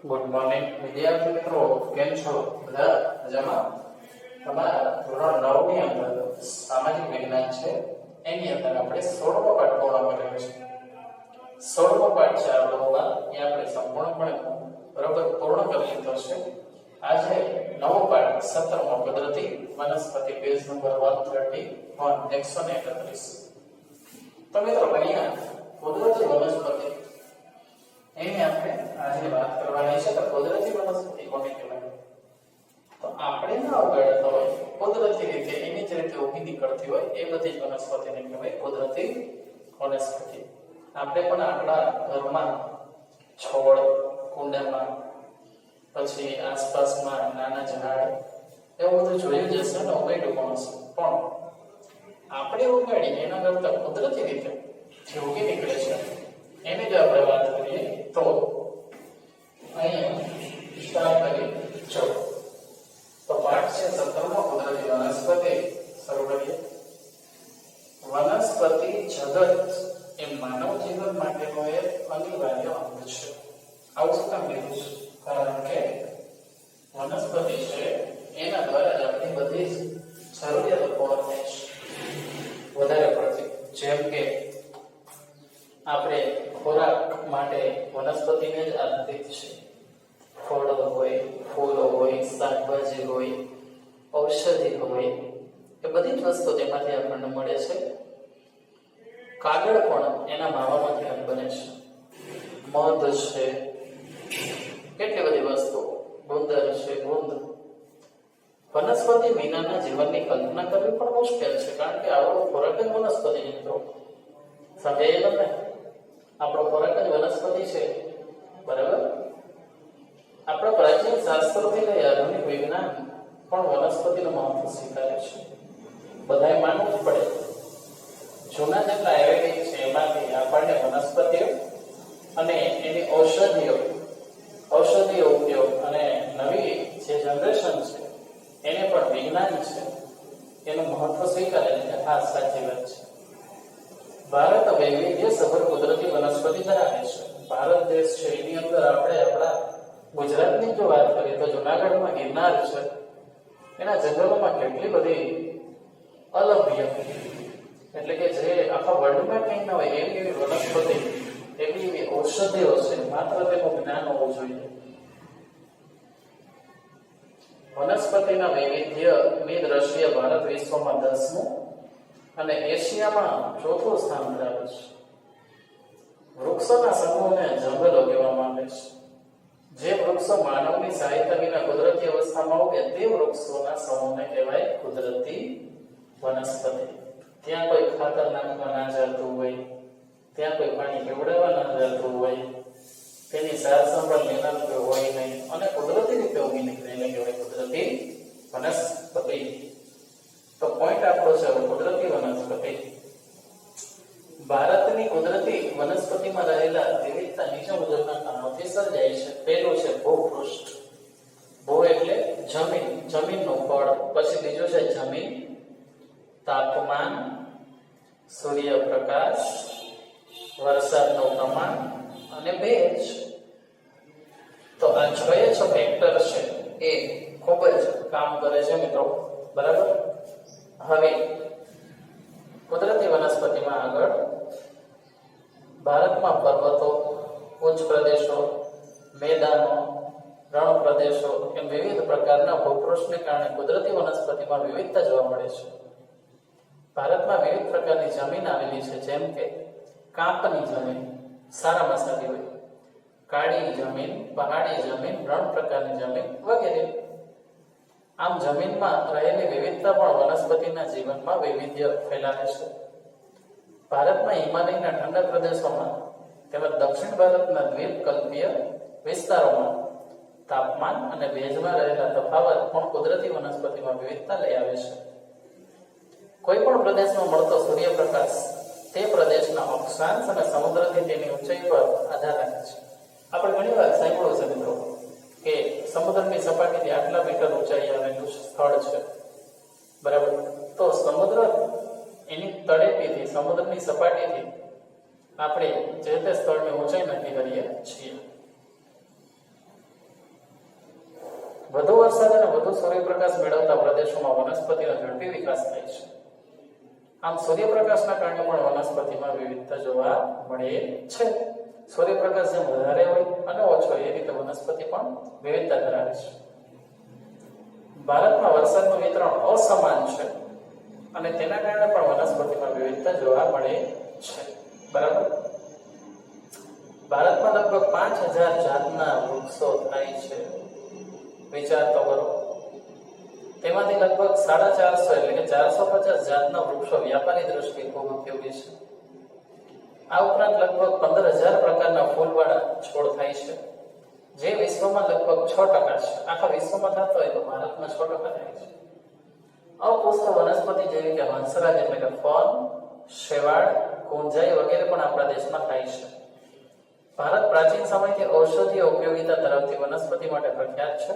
Good morning વિદ્યાર્થી મિત્રો, કેમ છો? બધા મજામાં? તમારા ધોરણ 9 ની અંદર સામાજિક વિજ્ઞાન છે, એની અંદર આપણે 16મો પાઠ પૂર્ણ કરેલો છે. 16મો પાઠ છે આપણોમાં, એ આપણે સંપૂર્ણપણે બરાબર પૂર્ણ કરી લીધો છે. આજે નવો પાઠ 17મો કુદરતી વનસ્પતિ, પેજ નંબર 131 તો મિત્રો અહીંયા કુદરતી વનસ્પતિ એની આપણે આજે વાત કરવાની છે. તો કુદરતી વનસ્પતિ કોને કહેવાય? તો આપણે ના ઉગાડતા હોય કુદરતી રીતે એની જ રીતે ઉગી નીકળતી હોય એ બધી જ વનસ્પતિને કહેવાય કુદરતી વનસ્પતિ. આપણે પણ આપણા ઘરમાં છોડ, કુંડામાં, પછી આસપાસમાં નાના ઝાડ એવું બધું જોયું જ હશે ને, ઉગાડ્યું પણ હશે. પણ આપણે ઉગાડી એના કરતા કુદરતી રીતે જે ઉગી નીકળે છે એની જો આપણે વાત કરીએ તો અહીંયા સ્ટાર્ટ કરીએ. જો તો પાઠ છે 17મો કુદરતી વનસ્પતિ. શરૂ કરીએ. વનસ્પતિ જગત એ માનવ જીવન માટેનો એક અનિવાર્ય અંગ છે. આવું શું કામ કીધું છે? કારણ કે વનસ્પતિ છે એના દ્વારા જ આપણી બધી જરૂરિયાતો પૂર્ણ થાય છે વધારે પડતી. જેમ કે આપણે ખોરાક માટે વનસ્પતિને જ આધારિત છે. ફળો હોય, ફૂલો હોય, શાકભાજી હોય, ઔષધિ હોય, એ બધી જ વસ્તુ તેમાંથી આપણને મળે છે. કાગળ પણ એના માવામાંથી બને છે. મધ છે, કેટલી બધી વસ્તુ, ગુંદર છે, ગુંદ. વનસ્પતિ વિનાના જીવનની કલ્પના કરવી પણ મુશ્કેલ છે, કારણ કે આપણો ખોરાક જ વનસ્પતિ મિત્રો સમજાય ને. આપણો ખોરાક જ વનસ્પતિ છે, બરાબર? આપણા પ્રાચીન શાસ્ત્રોથી લઈ આધુનિક વિજ્ઞાન પણ વનસ્પતિનું મહત્વ સ્વીકારે છે. બધાએ માનવું જ પડે. જૂના જેટલા આયુર્વેદિક છે એમાંથી આપણને વનસ્પતિઓ અને એની ઔષધિઓ ઉપયોગ અને નવી જે જનરેશન છે એને પણ વિજ્ઞાન છે એનું મહત્વ સ્વીકારે છે. હા, સાચી વાત છે. ભારત વૈવિધ્યસભર કુદરતી વનસ્પતિ ધરાવે છે. ભારત દેશ છે એની અંદર આપણે આપણા ગુજરાતની જો વાત કરીએ તો જુનાગઢમાં ગિરનાર છે, એના જંગલોમાં કેટલી બધી અલભ્ય, એટલે કે જે આખા વર્લ્ડમાં કંઈ ના હોય એવી વનસ્પતિ, એવી ઔષધિઓ છે. માત્ર તેનું જ્ઞાન હોવું જોઈએ. વનસ્પતિના વૈવિધ્યની દ્રષ્ટિએ ભારત વિશ્વમાં 10મું અને એશિયામાં 4થું સ્થાન ધરાવે છે. વૃક્ષોના સમૂહને જંગલો કહેવામાં આવે છે. જે વૃક્ષો માનવની સહાયતા વિના કુદરતી અવસ્થામાં ઉગે તે વૃક્ષોના સમૂહને કહેવાય કુદરતી વનસ્પતિ. ત્યાં કોઈ ખાતર નાખવા ના જતું હોય, ત્યાં કોઈ પાણી પીવડાવવા ના જતું હોય, તેની સાર સંભાળ લેનાર હોય નહીં, અને કુદરતી રીતે ઉગી નીકળે એને કહેવાય કુદરતી વનસ્પતિ. તો પોઈન્ટ આપણો છે કુદરતી વનસ્પતિ. ભારતની કુદરતી વનસ્પતિમાં રહેલા વિવિધતા નીચે મુજબના કારણોથી સર્જાય છે. પહેલું છે ભૂપૃષ્ઠ. ભૂ એટલે જમીન, જમીનનું ફળ. પછી બીજું છે જમીન, તાપમાન, સૂર્યપ્રકાશ, વરસાદનું પ્રમાણ અને ભેજ. તો આ 6 ફેક્ટર છે એ ખૂબ જ કામ કરે છે મિત્રો, બરાબર? હવે કુદરતી વનસ્પતિમાં આગળ ભારતમાં પર્વતો, ઉચ્ચ પ્રદેશો, મેદાનો, રણ પ્રદેશો એમ વિવિધ પ્રકારના ભૂપૃષ્ઠને કારણે કુદરતી વનસ્પતિમાં વિવિધતા જોવા મળે છે. ભારતમાં વિવિધ પ્રકારની જમીન આવેલી છે, જેમ કે કાંપની જમીન સારામાં સારી હોય, કાળી જમીન, પહાડી જમીન, રણ પ્રકારની જમીન વગેરે. આમ જમીનમાં રહેલી વિવિધતા પણ વનસ્પતિના જીવનમાં વૈવિધ્ય ફેલાવે છે. ભારતમાં હિમાલયના ઠંડા પ્રદેશોમાં તેમજ દક્ષિણ ભારતના દ્વીપકલ્પીય વિસ્તારોમાં તાપમાન અને ભેજમાં રહેલા તફાવત પણ કુદરતી વનસ્પતિમાં વિવિધતા લઈ આવે છે. કોઈ પણ પ્રદેશમાં મળતો સૂર્યપ્રકાશ તે પ્રદેશના અક્ષાંશ અને સમુદ્રથી તેની ઊંચાઈ પર આધાર રાખે છે. આપણે ઘણી વાર સાંભળ્યું છે મિત્રો કે સમુદ્રની સપાટીથી આટલા મીટર ઊંચાઈ આવેલું સ્થળ છે, બરાબર? તો સમુદ્ર એની તળેટીથી, સમુદ્રની સપાટીથી આપણે જે તે સ્થળની ઊંચાઈ નક્કી કરીએ છીએ. વધુ વરસાદ અને વધુ સૂર્યપ્રકાશ મેળવતા પ્રદેશોમાં વનસ્પતિનો ઝડપી વિકાસ થાય છે. આમ સૂર્યપ્રકાશના કારણે પણ વનસ્પતિમાં વિવિધતા જોવા મળે છે. સૂર્યપ્રકાશ જેમ વધારે હોય અને ઓછો હોય એ રીતે વનસ્પતિ પણ વિવિધતા ધરાવે છે. ભારતમાં વરસાદનું વિતરણ અસમાન છે અને તેના કારણે પણ વનસ્પતિમાં વિવિધતા જોવા મળે છે. બરાબર. ભારતમાં લગભગ 5000 જાતના વૃક્ષો થાય છે. વિચાર તો કરો. તેમાંથી લગભગ 450 એટલે કે 450 જાતના વૃક્ષો વ્યાપારી દ્રષ્ટિએ ખૂબ ઉપયોગી છે. આ ઉપરાંત લગભગ 15000 પ્રકારના ફૂલવાળા છોડ થાય છે, જે વિશ્વમાં લગભગ 6% છે. આખા વિશ્વમાં થતો હોય તો ભારતમાં 6% થાય છે. અપુષ્પ વનસ્પતિ જેવી કે હંસરાજ એટલે કે ફર્ન, શેવાળ, કુંજાઈ વગેરે પણ આપણા દેશમાં થાય છે. ભારત પ્રાચીન સમયથી ઔષધીય ઉપયોગિતા ધરાવતી વનસ્પતિ માટે પ્રખ્યાત છે.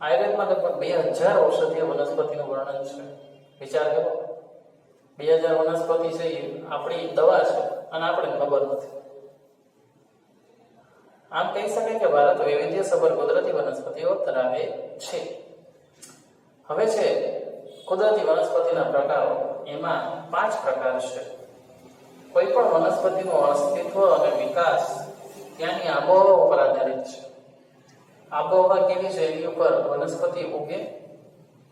આયુર્વેદમાં લગભગ 2000 ઔષધીય વનસ્પતિનું વર્ણન છે. વિચાર કરો, 2000 વનસ્પતિ છે એ આપણી દવા છે અને આપણે ખબર નથી. આમ કહી શકાય કે ભારત વૈવિધ્યસભર કુદરતી વનસ્પતિઓ ધરાવે છે. હવે છે કુદરતી વનસ્પતિના પ્રકારો. એમાં 5 પ્રકાર છે. કોઈ પણ વનસ્પતિનું અસ્તિત્વ અને વિકાસ ત્યાંની આબોહવા ઉપર આધારિત છે. આબોહવા કેવી છે એની ઉપર વનસ્પતિ ઉગે,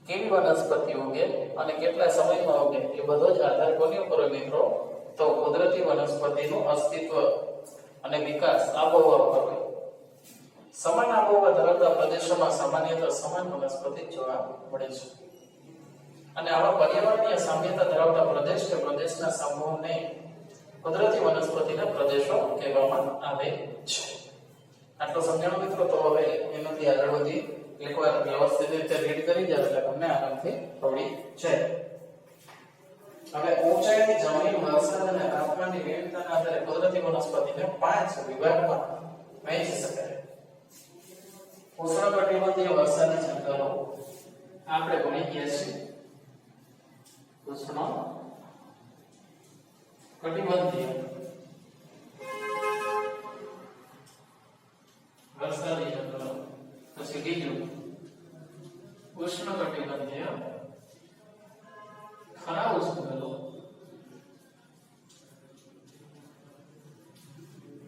કેવી વનસ્પતિ ઉગે અને કેટલા સમયમાં ઉગે એ બધો જ આધાર કોની ઉપર હોય મિત્રો? તો કુદરતી વનસ્પતિનું અસ્તિત્વ અને વિકાસ આબોહવા ઉપર હોય. સમાન આબોહવા ધરાવતા પ્રદેશોમાં સામાન્યતઃ સમાન વનસ્પતિ જોવા મળે છે. અને આવા પર્યાવરણીય સામ્યતા ધરાવતા પ્રદેશ કે પ્રદેશના સમૂહને કુદરતી વનસ્પતિના પ્રદેશો કહેવામાં આવે છે. આટલો સમજાણો મિત્રો. તો હવે એનાથી આગળ વધી એકવાર વ્યવસ્થિત રીતે રીડ કરી જાવ એટલે તમને આરામથી આવડી જાય. હવે ઊંચાઈ, જમીન, વરસાદ અને તાપમાનની વિવિધતાના આધારે કુદરતી વનસ્પતિને 5 વિભાગમાં વહેંચી શકાય. ઉષ્ણકટિબંધીય વરસાદી જંગલો આપણે ભણી ગયા છીએ. ઉષ્ણકટિબંધીય વરસાદી જંગલો. પછી બીજું ઉષ્ણકટિબંધીય ખરાબ જંગલો.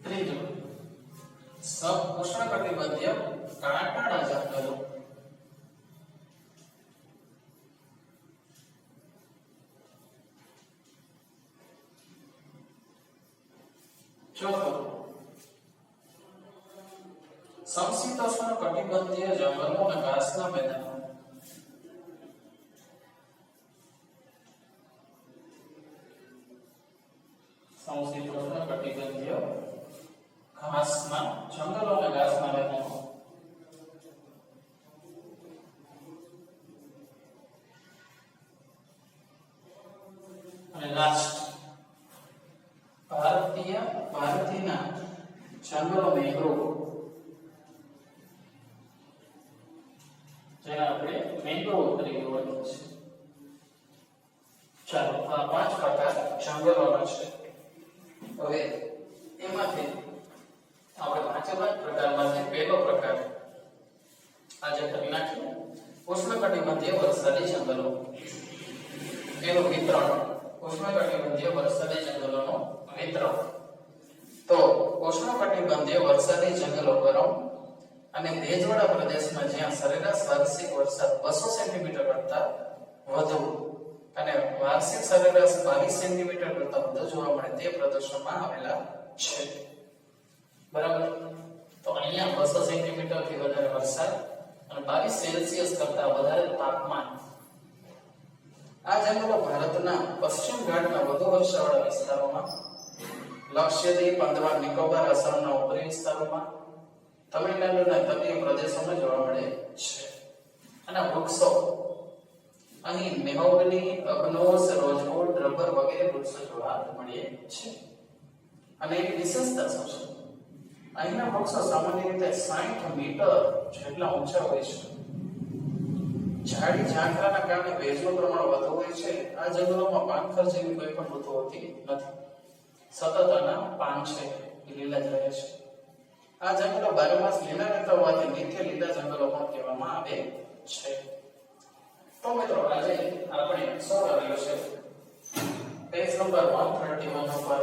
ત્રીજું ઉષ્ણકટિબંધીય કાંટાળા જંગલો. ચોથું સમશીતોષ્ણ કટિબંધીય જંગલો અને ઘાસના મેદાનો. સમશીતોષ્ણ કટિબંધીય ઘાસના જંગલો અને ઘાસના મેદાનો. અને લાસ્ટ ભારતીય જંગલો મેંગ્રોવ, જેને આપણે મેંગ્રોવ તરીકે ઓળખીએ છીએ. ચાલો, આ 5 પ્રકાર જંગલોના છે. હવે એમાંથી આપણે 5 પ્રકારમાંથી પહેલો પ્રકાર આજે કરી નાખીએ. ઉષ્ણકટિબંધીય વરસાદી જંગલો. એનું વિતરણ. ઉષ્ણકટિબંધીય વરસાદી જંગલોનું વિતરણ. તો ઉષ્ણકટિબંધીય વરસાદી જંગલો ગરમ અને ભેજવાળા પ્રદેશમાં જ્યાં સરેરાશ વાર્ષિક વરસાદ 200 સેન્ટીમીટર કરતા વધુ અને વાર્ષિક સરેરાશ 22 સેન્ટીમીટર કરતા વધુ જોવા મળે તે પ્રદેશોમાં આવેલા છે. બરાબર. તો અહીંયા 200 સેન્ટીમીટર થી વધારે વરસાદ અને 22 સેલ્સિયસ કરતા વધારે તાપમાન. આ જંગલો ભારતના પશ્ચિમ ઘાટના વધુ વર્ષાવાળા વિસ્તારોમાં, લક્ષદ્વીપ, અંદમાન નિકોબાર આસામના ઉપરી વિસ્તારોમાં, તમિલનાડુના તટીય પ્રદેશોમાં જોવા મળે છે. અને વૃક્ષો અહીં મેહોગની, અગ્નોસ, રોઝવુડ, રબર વગેરે વૃક્ષો જોવા મળે છે. અને એક વિશેષતા શું છે? અહીંના વૃક્ષો સામાન્ય રીતે 60 મીટર જેટલા ઊંચા હોય છે. ઝાડી ઝાંખરાના કારણે ભેજનું પ્રમાણ વધુ હોય છે. આ જંગલોમાં પાનખર જેવી કોઈ પણ ઋતુ હોતી નથી. સતત આના પાન છે એ લીલા જ રહે છે. આ જંગલો બારમાસ લીલા રહેતા હોવાથી નિત્ય લીલા જંગલો પણ કહેવામાં આવે છે. તો મિત્રો આજે આપણે શું કર્યું છે? પેજ નંબર 131 ઉપર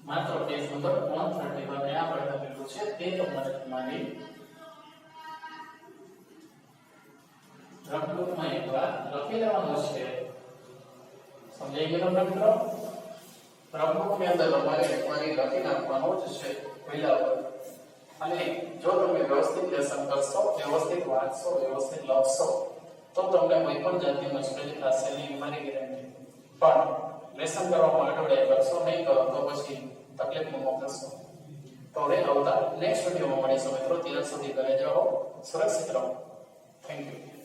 માત્ર પેજ નંબર 131 ને આપણે લખેલું છે તે તમને તમારી રફબુકમાં એકવાર લખી લેવાનું છે. સમજાઈ ગયું મિત્રો? રફબુકની અંદર તમારે એકવારી લખી નાખવાનું જ છે પહેલા પર. અને જો તમે વ્યવસ્થિત લેસન કરશો, વ્યવસ્થિત વાંચશો, વ્યવસ્થિત લખશો તો તમને કોઈ પણ જાતની મુશ્કેલી થશે નહીં, મારી ગેરંટી. પણ લેસન કરવામાં અટવાડિયા કરશો નહીં કરો તો પછી તકલીફમાં મોકલશો. તો હવે આવતા નેક્સ્ટ વિડીયોમાં મળીશું મિત્રો. ત્યાં સુધી ઘરે જ રહો, સુરક્ષિત રહો. Thank you.